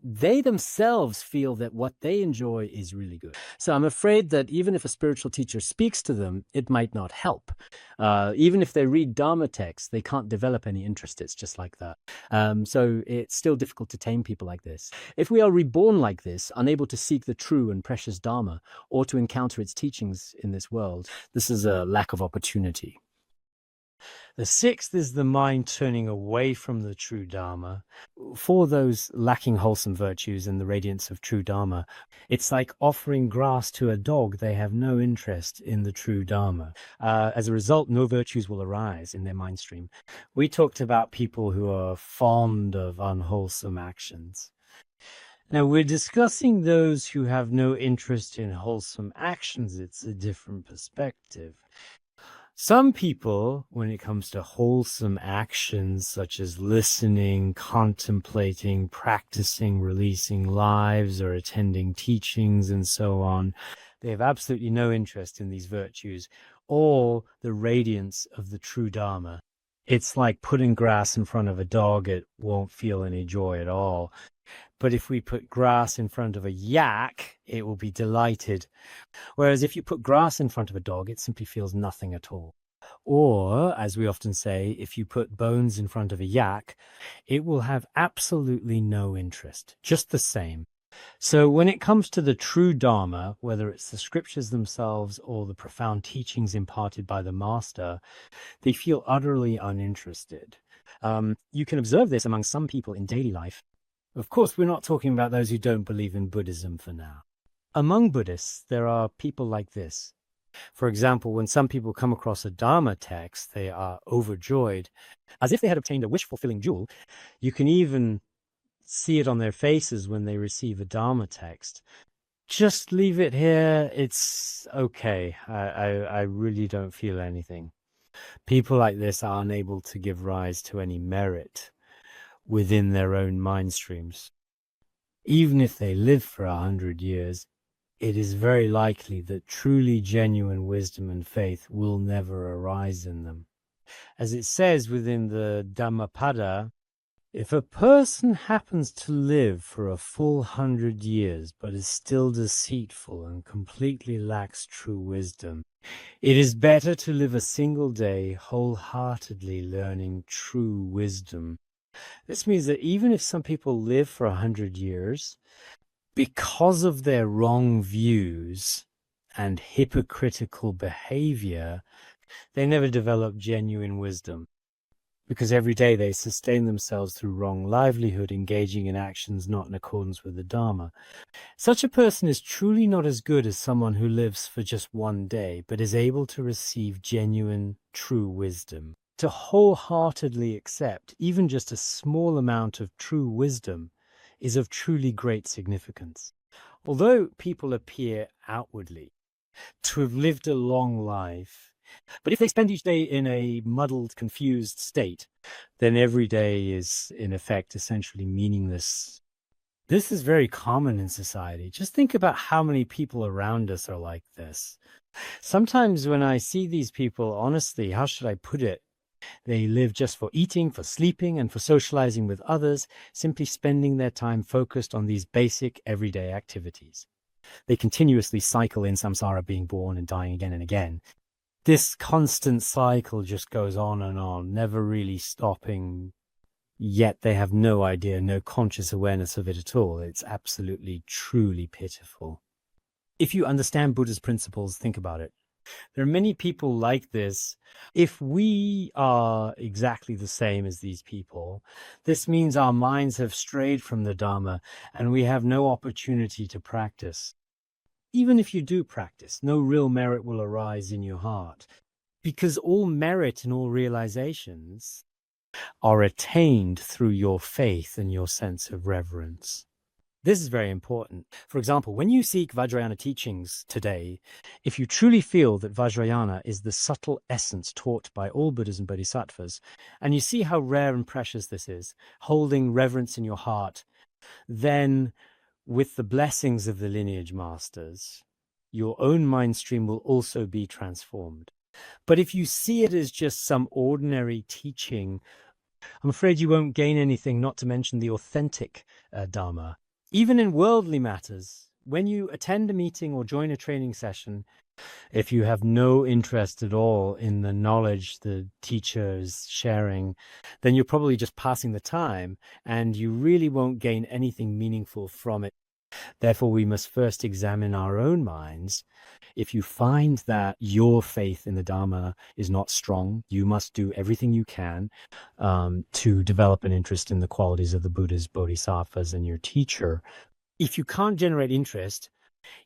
they themselves feel that what they enjoy is really good. So I'm afraid that even if a spiritual teacher speaks to them, it might not help. Even if they read Dharma texts, they can't develop any interest. It's just like that. So it's still difficult to tame people like this. If we are reborn like this, unable to seek the true and precious Dharma or to encounter its teachings in this world, this is a lack of opportunity. The sixth is the mind turning away from the true Dharma. For those lacking wholesome virtues and the radiance of true Dharma, it's like offering grass to a dog. They have no interest in the true Dharma. As a result, no virtues will arise in their mind stream. We talked about people who are fond of unwholesome actions. Now, we're discussing those who have no interest in wholesome actions. It's a different perspective. Some people, when it comes to wholesome actions such as listening, contemplating, practicing, releasing lives, or attending teachings and so on, they have absolutely no interest in these virtues or the radiance of the true Dharma. It's like putting grass in front of a dog, it won't feel any joy at all. But if we put grass in front of a yak, it will be delighted. Whereas if you put grass in front of a dog, it simply feels nothing at all. Or, as we often say, if you put bones in front of a yak, it will have absolutely no interest, just the same. So when it comes to the true Dharma, whether it's the scriptures themselves or the profound teachings imparted by the master, they feel utterly uninterested. You can observe this among some people in daily life. Of course, we're not talking about those who don't believe in Buddhism for now. Among Buddhists, there are people like this. For example, when some people come across a Dharma text, they are overjoyed, as if they had obtained a wish-fulfilling jewel. You can even see it on their faces when they receive a Dharma text. Just leave it here. It's okay. I really don't feel anything. People like this are unable to give rise to any merit within their own mind streams. Even if they live for 100 years, it is very likely that truly genuine wisdom and faith will never arise in them. As it says within the Dhammapada, if a person happens to live for a full 100 years but is still deceitful and completely lacks true wisdom, it is better to live a single day wholeheartedly learning true wisdom. This means that even if some people live for 100 years, because of their wrong views and hypocritical behavior, they never develop genuine wisdom. Because every day they sustain themselves through wrong livelihood, engaging in actions not in accordance with the Dharma. Such a person is truly not as good as someone who lives for just one day, but is able to receive genuine, true wisdom. To wholeheartedly accept even just a small amount of true wisdom is of truly great significance. Although people appear outwardly to have lived a long life, but if they spend each day in a muddled, confused state, then every day is, in effect, essentially meaningless. This is very common in society. Just think about how many people around us are like this. Sometimes when I see these people, honestly, how should I put it? They live just for eating, for sleeping, and for socializing with others, simply spending their time focused on these basic everyday activities. They continuously cycle in samsara, being born and dying again and again. This constant cycle just goes on, never really stopping, yet they have no idea, no conscious awareness of it at all. It's absolutely, truly pitiful. If you understand Buddha's principles, think about it. There are many people like this. If we are exactly the same as these people, this means our minds have strayed from the Dharma and we have no opportunity to practice. Even if you do practice, no real merit will arise in your heart, because all merit and all realizations are attained through your faith and your sense of reverence. This is very important. For example, when you seek Vajrayana teachings today, if you truly feel that Vajrayana is the subtle essence taught by all Buddhas and Bodhisattvas, and you see how rare and precious this is, holding reverence in your heart, then with the blessings of the lineage masters, your own mind stream will also be transformed. But if you see it as just some ordinary teaching I'm afraid you won't gain anything, not to mention the authentic Dharma. Even in worldly matters, when you attend a meeting or join a training session, if you have no interest at all in the knowledge the teacher is sharing, then you're probably just passing the time and you really won't gain anything meaningful from it. Therefore, we must first examine our own minds. If you find that your faith in the Dharma is not strong, you must do everything you can to develop an interest in the qualities of the Buddhas, Bodhisattvas, and your teacher. If you can't generate interest,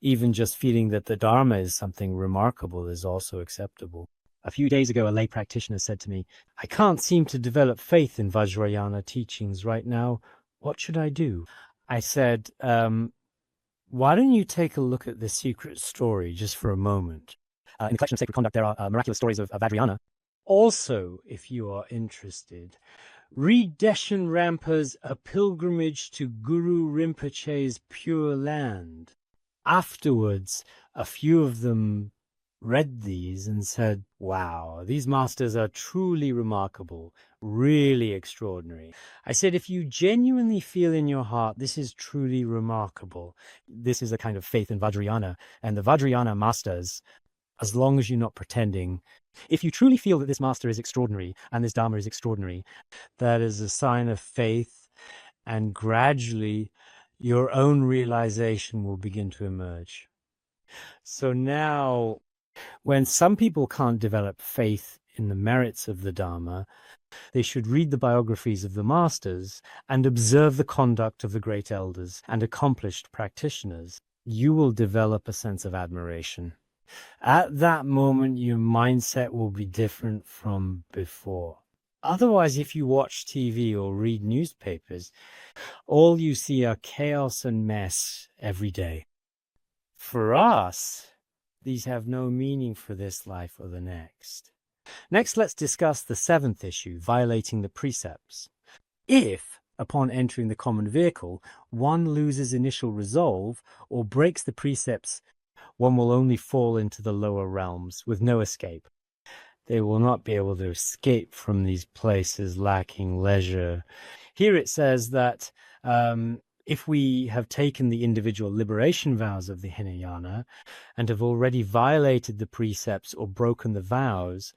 even just feeling that the Dharma is something remarkable is also acceptable. A few days ago, a lay practitioner said to me, "I can't seem to develop faith in Vajrayana teachings right now. What should I do?" I said, why don't you take a look at the secret story just for a moment? In the collection of Sacred Conduct, there are miraculous stories of Vajrayana. Also, if you are interested, read Deshan Rampa's A Pilgrimage to Guru Rinpoche's Pure Land. Afterwards, a few of them read these and said, wow, these masters are truly remarkable, really extraordinary. I said, if you genuinely feel in your heart, this is truly remarkable, this is a kind of faith in Vajrayana, and the Vajrayana masters, as long as you're not pretending, if you truly feel that this master is extraordinary and this Dharma is extraordinary, that is a sign of faith, and gradually your own realization will begin to emerge. So now, when some people can't develop faith in the merits of the Dharma, they should read the biographies of the masters and observe the conduct of the great elders and accomplished practitioners. You will develop a sense of admiration. At that moment, your mindset will be different from before. Otherwise, if you watch TV or read newspapers, all you see are chaos and mess every day. For us, these have no meaning for this life or the next. Next, let's discuss the seventh issue, violating the precepts. If, upon entering the common vehicle, one loses initial resolve or breaks the precepts, one will only fall into the lower realms with no escape. They will not be able to escape from these places lacking leisure. Here it says that if we have taken the individual liberation vows of the Hinayana and have already violated the precepts or broken the vows,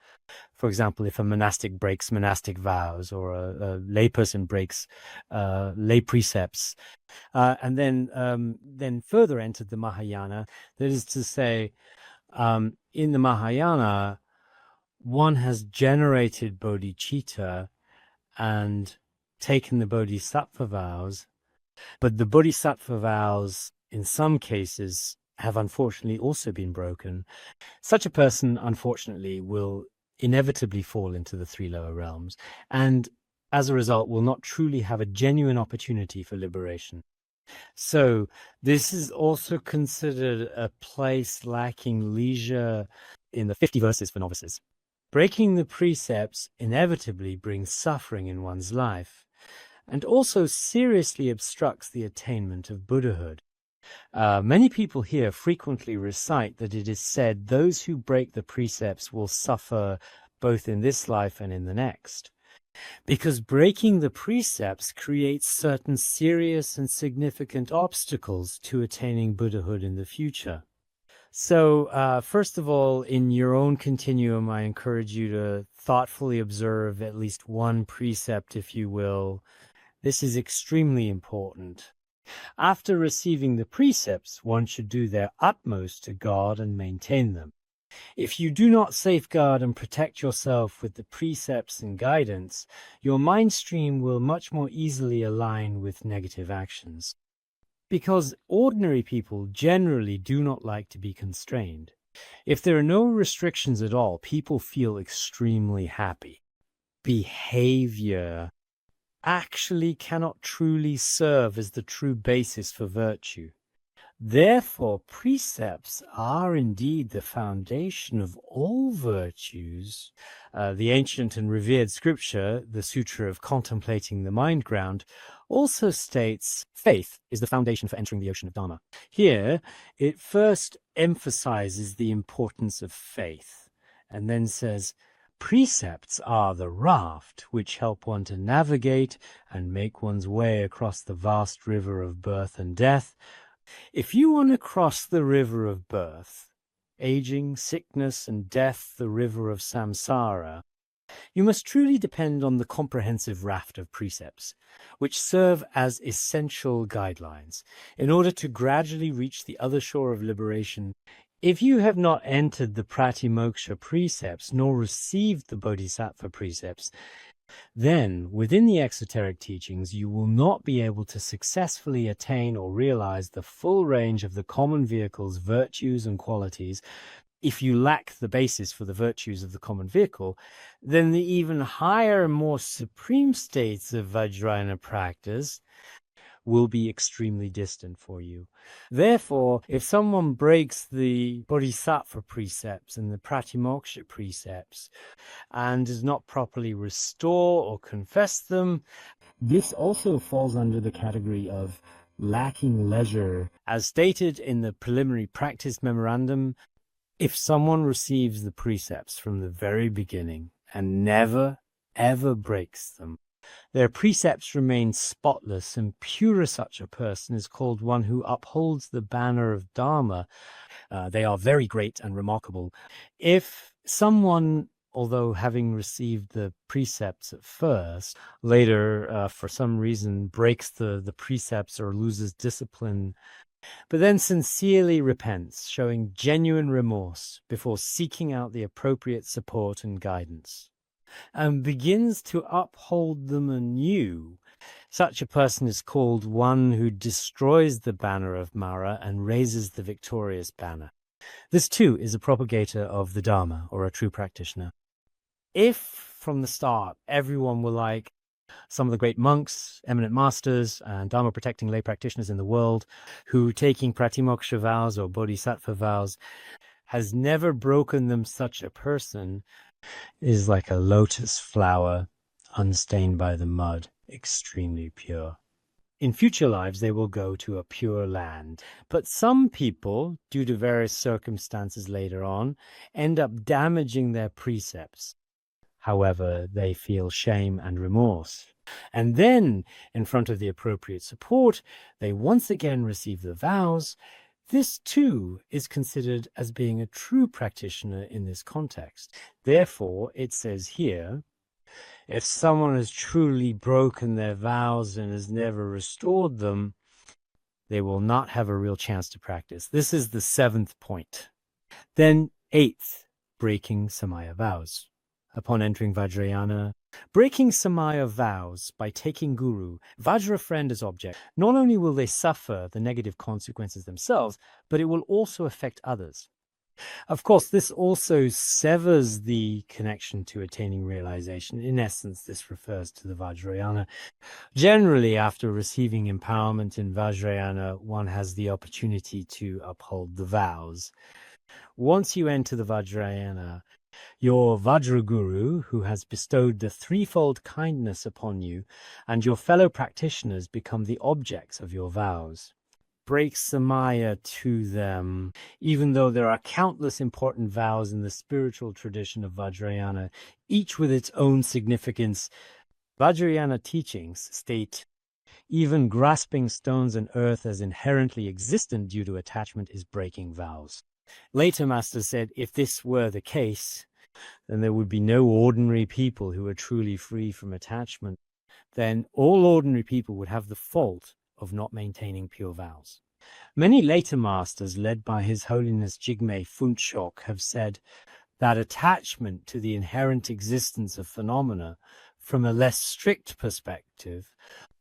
for example, if a monastic breaks monastic vows or a layperson breaks lay precepts, and then further entered the Mahayana, that is to say, in the Mahayana, one has generated bodhicitta and taken the bodhisattva vows, but the bodhisattva vows, in some cases, have unfortunately also been broken. Such a person, unfortunately, will inevitably fall into the three lower realms, and as a result, will not truly have a genuine opportunity for liberation. So this is also considered a place lacking leisure in the 50 verses for novices. Breaking the precepts inevitably brings suffering in one's life, and also seriously obstructs the attainment of Buddhahood. Many people here frequently recite that it is said those who break the precepts will suffer both in this life and in the next, because breaking the precepts creates certain serious and significant obstacles to attaining Buddhahood in the future. So, first of all, in your own continuum, I encourage you to thoughtfully observe at least one precept, if you will. This is extremely important. After receiving the precepts, one should do their utmost to guard and maintain them. If you do not safeguard and protect yourself with the precepts and guidance, your mind stream will much more easily align with negative actions. Because ordinary people generally do not like to be constrained. If there are no restrictions at all, people feel extremely happy. Behavior actually cannot truly serve as the true basis for virtue. Therefore, precepts are indeed the foundation of all virtues. The ancient and revered scripture, the Sutra of Contemplating the Mind Ground, also states faith is the foundation for entering the ocean of Dharma. Here, it first emphasizes the importance of faith, and then says, Precepts are the raft which help one to navigate and make one's way across the vast river of birth and death. If you want to cross the river of birth, aging, sickness, and death, the river of samsara, you must truly depend on the comprehensive raft of precepts, which serve as essential guidelines in order to gradually reach the other shore of liberation. If you have not entered the pratimoksha precepts nor received the bodhisattva precepts, then within the exoteric teachings you will not be able to successfully attain or realize the full range of the common vehicle's virtues and qualities. If you lack the basis for the virtues of the common vehicle, then the even higher, more supreme states of Vajrayana practice will be extremely distant for you. Therefore, if someone breaks the bodhisattva precepts and the pratimoksha precepts and does not properly restore or confess them, this also falls under the category of lacking leisure. As stated in the preliminary practice memorandum, if someone receives the precepts from the very beginning and never, ever breaks them, their precepts remain spotless and pure. Such a person is called one who upholds the banner of Dharma. They are very great and remarkable. If someone, although having received the precepts at first, later for some reason breaks the precepts or loses discipline, but then sincerely repents, showing genuine remorse before seeking out the appropriate support and guidance, and begins to uphold them anew, such a person is called one who destroys the banner of Mara and raises the victorious banner. This too is a propagator of the Dharma, or a true practitioner. If from the start everyone were like some of the great monks, eminent masters, and Dharma-protecting lay practitioners in the world, who, taking pratimoksha vows or bodhisattva vows, has never broken them, such a person is like a lotus flower, unstained by the mud, extremely pure. In future lives, they will go to a pure land. But some people, due to various circumstances later on, end up damaging their precepts. However, they feel shame and remorse. And then, in front of the appropriate support, they once again receive the vows. This too is considered as being a true practitioner in this context. Therefore, it says here, if someone has truly broken their vows and has never restored them, they will not have a real chance to practice. This is the 7th point. Then 8th, breaking Samaya vows. Upon entering Vajrayana, breaking Samaya vows by taking Guru, Vajra friend as object, not only will they suffer the negative consequences themselves, but it will also affect others. Of course, this also severs the connection to attaining realization. In essence, this refers to the Vajrayana. Generally, after receiving empowerment in Vajrayana, one has the opportunity to uphold the vows. Once you enter the Vajrayana, your Vajraguru, who has bestowed the threefold kindness upon you, and your fellow practitioners become the objects of your vows. Break Samaya to them. Even though there are countless important vows in the spiritual tradition of Vajrayana, each with its own significance, Vajrayana teachings state, even grasping stones and earth as inherently existent due to attachment is breaking vows. Later masters said, if this were the case, then there would be no ordinary people who are truly free from attachment. Then all ordinary people would have the fault of not maintaining pure vows. Many later masters, led by His Holiness Jigme Phunchok, have said that attachment to the inherent existence of phenomena, from a less strict perspective,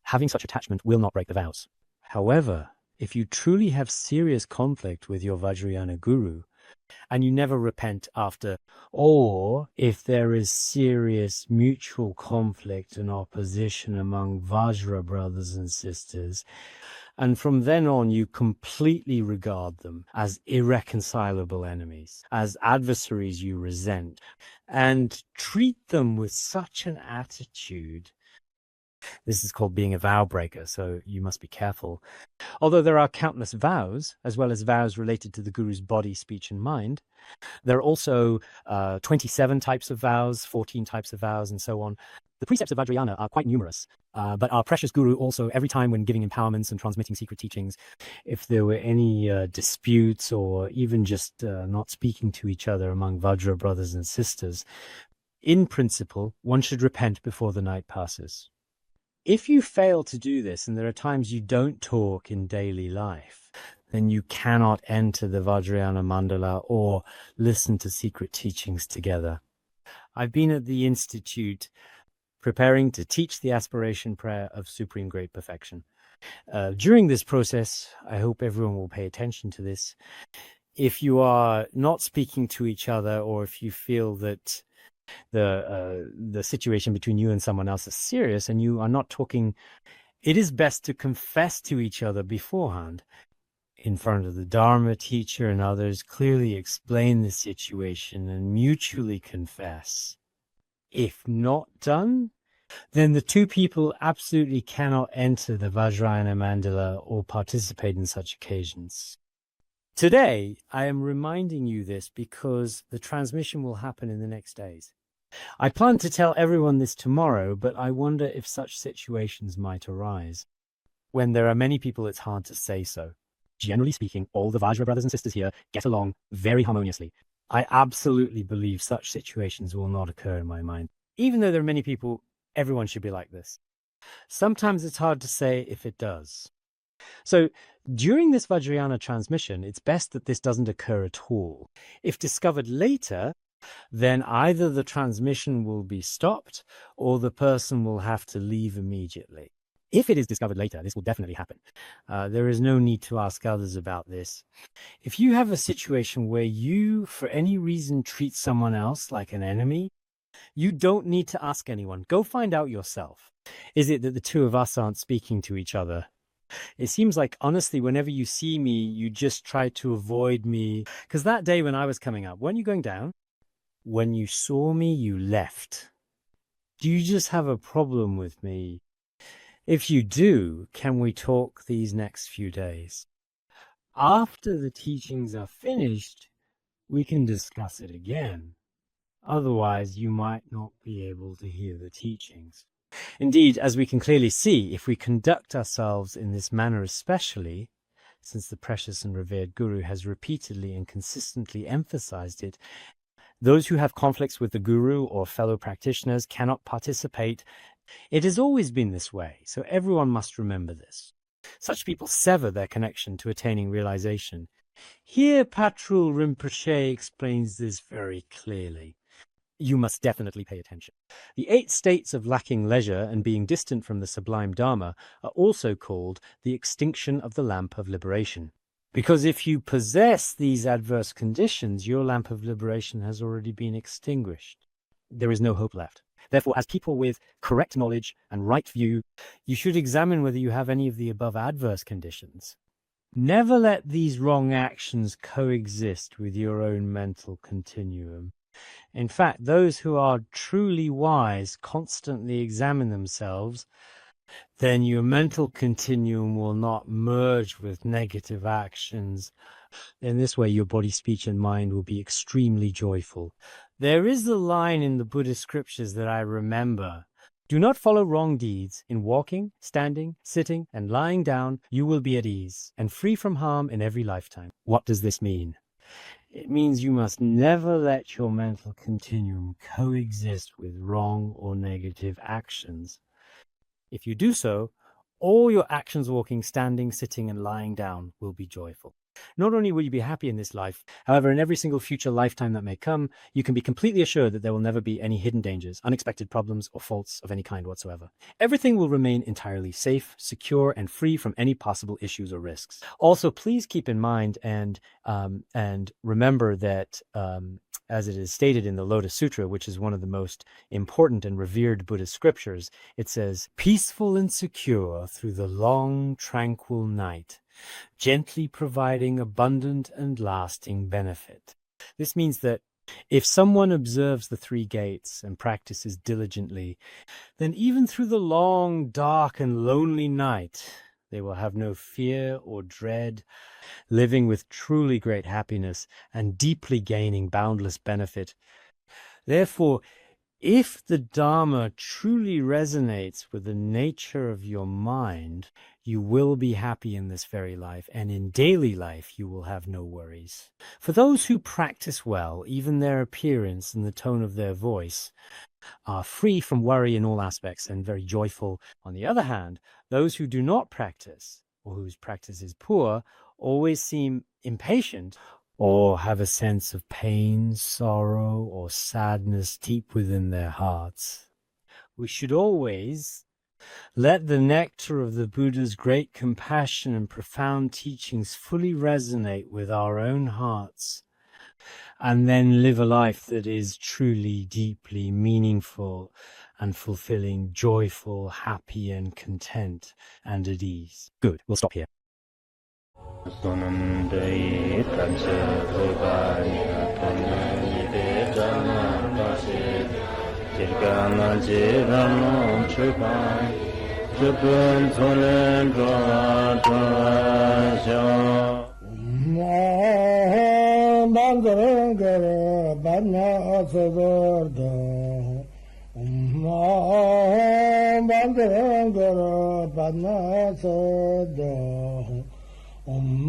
having such attachment will not break the vows. However, if you truly have serious conflict with your Vajrayana guru, and you never repent after, or if there is serious mutual conflict and opposition among Vajra brothers and sisters, and from then on you completely regard them as irreconcilable enemies, as adversaries you resent, and treat them with such an attitude This is called being a vow breaker, so you must be careful. Although there are countless vows, as well as vows related to the Guru's body, speech, and mind, there are also 27 types of vows, 14 types of vows, and so on. The precepts of Vajrayana are quite numerous, but our precious Guru also, every time when giving empowerments and transmitting secret teachings, if there were any disputes or even just not speaking to each other among Vajra brothers and sisters, in principle, one should repent before the night passes. If you fail to do this, and there are times you don't talk in daily life, then you cannot enter the Vajrayana mandala or listen to secret teachings together. I've been at the Institute preparing to teach the aspiration prayer of supreme great perfection. During this process, I hope everyone will pay attention to this. If you are not speaking to each other, or if you feel that the situation between you and someone else is serious and you are not talking, it is best to confess to each other beforehand in front of the Dharma teacher and others, clearly explain the situation and mutually confess. If not done, then the two people absolutely cannot enter the Vajrayana mandala or participate in such occasions. Today, I am reminding you this because the transmission will happen in the next days. I plan to tell everyone this tomorrow, but I wonder if such situations might arise. When there are many people, it's hard to say so. Generally speaking, all the Vajra brothers and sisters here get along very harmoniously. I absolutely believe such situations will not occur in my mind. Even though there are many people, everyone should be like this. Sometimes it's hard to say if it does. So during this Vajrayana transmission, it's best that this doesn't occur at all. If discovered later, then either the transmission will be stopped or the person will have to leave immediately. If it is discovered later, this will definitely happen. There is no need to ask others about this. If you have a situation where you, for any reason, treat someone else like an enemy, you don't need to ask anyone. Go find out yourself. Is it that the two of us aren't speaking to each other? It seems like, honestly, whenever you see me, you just try to avoid me. Because that day when I was coming up, weren't you going down? When you saw me, you left. Do you just have a problem with me? If you do, can we talk these next few days? After the teachings are finished, we can discuss it again. Otherwise, you might not be able to hear the teachings. Indeed, as we can clearly see, if we conduct ourselves in this manner especially, since the precious and revered Guru has repeatedly and consistently emphasized it, those who have conflicts with the Guru or fellow practitioners cannot participate. It has always been this way, so everyone must remember this. Such people sever their connection to attaining realization. Here, Patrul Rinpoche explains this very clearly. You must definitely pay attention. The 8 states of lacking leisure and being distant from the sublime Dharma are also called the extinction of the lamp of liberation. Because if you possess these adverse conditions, your lamp of liberation has already been extinguished. There is no hope left. Therefore, as people with correct knowledge and right view, you should examine whether you have any of the above adverse conditions. Never let these wrong actions coexist with your own mental continuum. In fact, those who are truly wise constantly examine themselves. Then your mental continuum will not merge with negative actions. In this way, your body, speech, and mind will be extremely joyful. There is a line in the Buddhist scriptures that I remember. Do not follow wrong deeds. In walking, standing, sitting, and lying down, you will be at ease and free from harm in every lifetime. What does this mean? It means you must never let your mental continuum coexist with wrong or negative actions. If you do so, all your actions walking, standing, sitting, and lying down will be joyful. Not only will you be happy in this life, however, in every single future lifetime that may come, you can be completely assured that there will never be any hidden dangers, unexpected problems, or faults of any kind whatsoever. Everything will remain entirely safe, secure, and free from any possible issues or risks. Also, please keep in mind and remember that as it is stated in the Lotus Sutra, which is one of the most important and revered Buddhist scriptures, it says, "Peaceful and secure through the long, tranquil night, gently providing abundant and lasting benefit." This means that If someone observes the three gates and practices diligently, then even through the long, dark, and lonely night, they will have no fear or dread, living with truly great happiness and deeply gaining boundless benefit. Therefore, if the Dharma truly resonates with the nature of your mind, you will be happy in this very life, and in daily life you will have no worries. For those who practice well, even their appearance and the tone of their voice are free from worry in all aspects and very joyful. On the other hand, those who do not practice, or whose practice is poor, always seem impatient or have a sense of pain, sorrow, or sadness deep within their hearts. We should always let the nectar of the Buddha's great compassion and profound teachings fully resonate with our own hearts, and then live a life that is truly, deeply meaningful and fulfilling, joyful, happy, and content, and at ease. Good. We'll stop here. Om